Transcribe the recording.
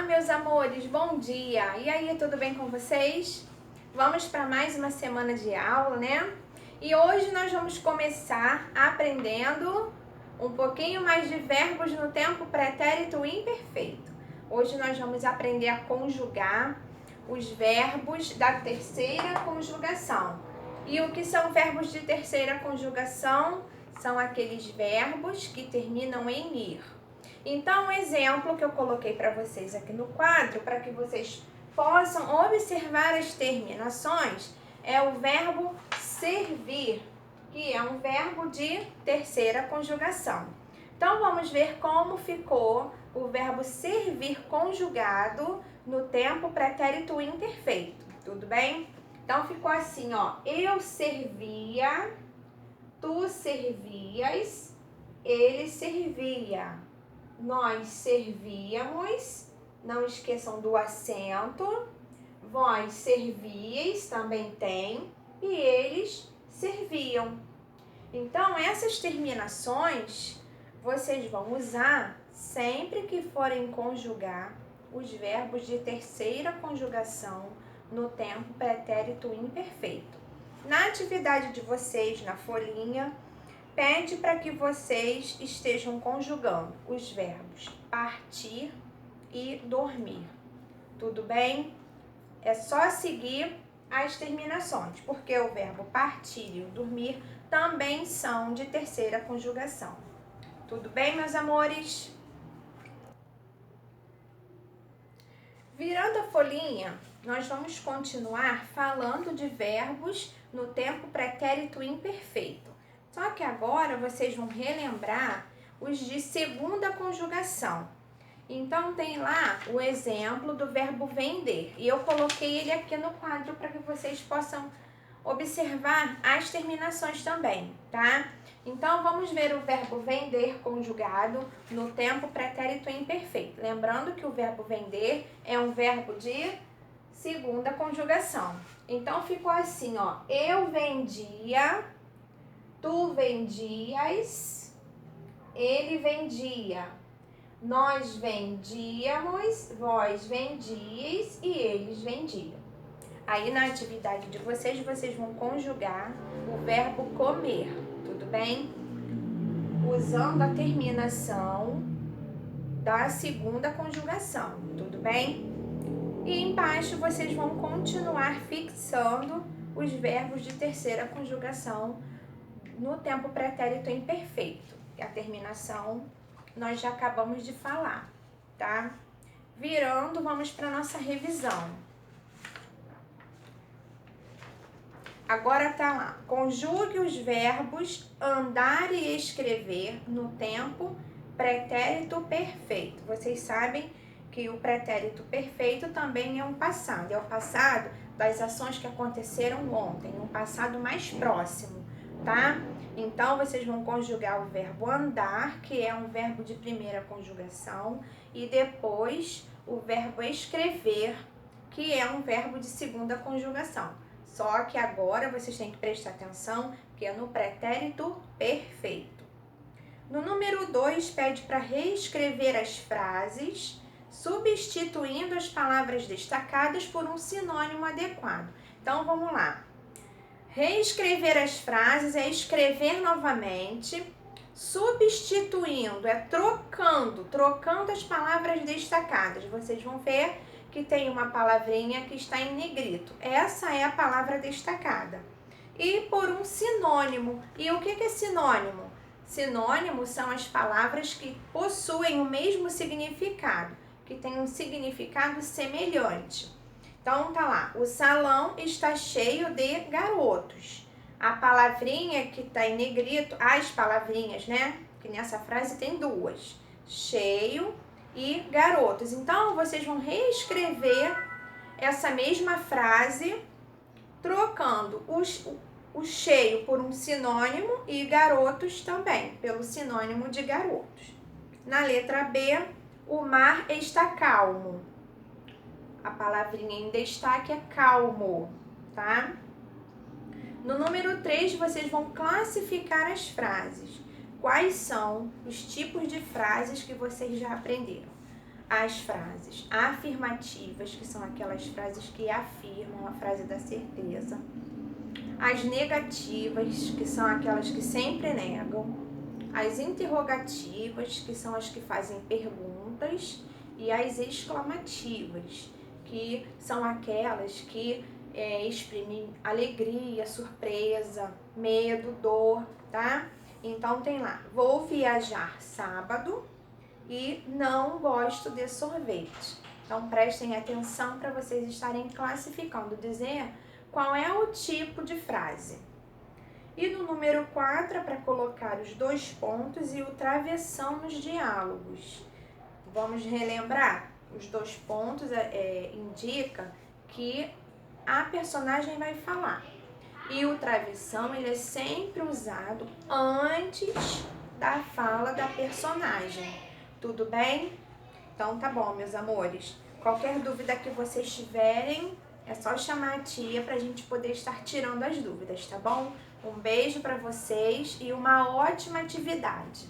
Olá, meus amores, bom dia! E aí, tudo bem com vocês? Vamos para mais uma semana de aula, né? E hoje nós vamos começar aprendendo um pouquinho mais de verbos no tempo pretérito imperfeito. Hoje nós vamos aprender a conjugar os verbos da terceira conjugação. E o que são verbos de terceira conjugação? São aqueles verbos que terminam em ir. Então, o exemplo que eu coloquei para vocês aqui no quadro, para que vocês possam observar as terminações, é o verbo servir, que é um verbo de terceira conjugação. Então, vamos ver como ficou o verbo servir conjugado no tempo pretérito imperfeito, tudo bem? Então, ficou assim, ó, eu servia, tu servias, ele servia. Nós servíamos, não esqueçam do acento, vós servíeis, também tem, e eles serviam. Então, essas terminações vocês vão usar sempre que forem conjugar os verbos de terceira conjugação no tempo pretérito imperfeito. Na atividade de vocês, na folhinha, pede para que vocês estejam conjugando os verbos partir e dormir. Tudo bem? É só seguir as terminações, porque o verbo partir e o dormir também são de terceira conjugação. Tudo bem, meus amores? Virando a folhinha, nós vamos continuar falando de verbos no tempo pretérito imperfeito. Só que agora vocês vão relembrar os de segunda conjugação. Então, tem lá o exemplo do verbo vender. E eu coloquei ele aqui no quadro para que vocês possam observar as terminações também, tá? Então, vamos ver o verbo vender conjugado no tempo pretérito imperfeito. Lembrando que o verbo vender é um verbo de segunda conjugação. Então, ficou assim, ó. Eu vendia, tu vendias, ele vendia. Nós vendíamos, vós vendíeis e eles vendiam. Aí na atividade de vocês, vocês vão conjugar o verbo comer, tudo bem? Usando a terminação da segunda conjugação, tudo bem? E embaixo vocês vão continuar fixando os verbos de terceira conjugação no tempo pretérito imperfeito. A terminação nós já acabamos de falar, tá? Virando, vamos para nossa revisão. Agora tá lá. Conjugue os verbos andar e escrever no tempo pretérito perfeito. Vocês sabem que o pretérito perfeito também é um passado. É o passado das ações que aconteceram ontem, um passado mais próximo, tá? Então, vocês vão conjugar o verbo andar, que é um verbo de primeira conjugação, e depois o verbo escrever, que é um verbo de segunda conjugação. Só que agora vocês têm que prestar atenção, que é no pretérito perfeito. No número 2, pede para reescrever as frases, substituindo as palavras destacadas por um sinônimo adequado. Então, vamos lá. Reescrever as frases é escrever novamente, substituindo, é trocando as palavras destacadas. Vocês vão ver que tem uma palavrinha que está em negrito. Essa é a palavra destacada. E por um sinônimo. E o que é sinônimo? Sinônimos são as palavras que possuem o mesmo significado, que têm um significado semelhante. Então, tá lá, o salão está cheio de garotos. A palavrinha que tá em negrito, as palavrinhas, né? Que nessa frase tem duas. Cheio e garotos. Então, vocês vão reescrever essa mesma frase, trocando o cheio por um sinônimo e garotos também, pelo sinônimo de garotos. Na letra B, o mar está calmo. A palavrinha em destaque é calmo, tá? No número 3, vocês vão classificar as frases. Quais são os tipos de frases que vocês já aprenderam? as frases afirmativas, que são aquelas frases que afirmam, a frase da certeza. As negativas, que são aquelas que sempre negam. As interrogativas, que são as que fazem perguntas. E as exclamativas, que são aquelas que exprimem alegria, surpresa, medo, dor, tá? Então tem lá, vou viajar sábado e não gosto de sorvete. Então prestem atenção para vocês estarem classificando, dizer qual é o tipo de frase. E no número 4 é para colocar os 2 pontos e o travessão nos diálogos. Vamos relembrar, os 2 pontos indica que a personagem vai falar. E o travessão, ele é sempre usado antes da fala da personagem. Tudo bem? Então tá bom, meus amores. Qualquer dúvida que vocês tiverem, é só chamar a tia pra gente poder estar tirando as dúvidas, tá bom? Um beijo pra vocês e uma ótima atividade.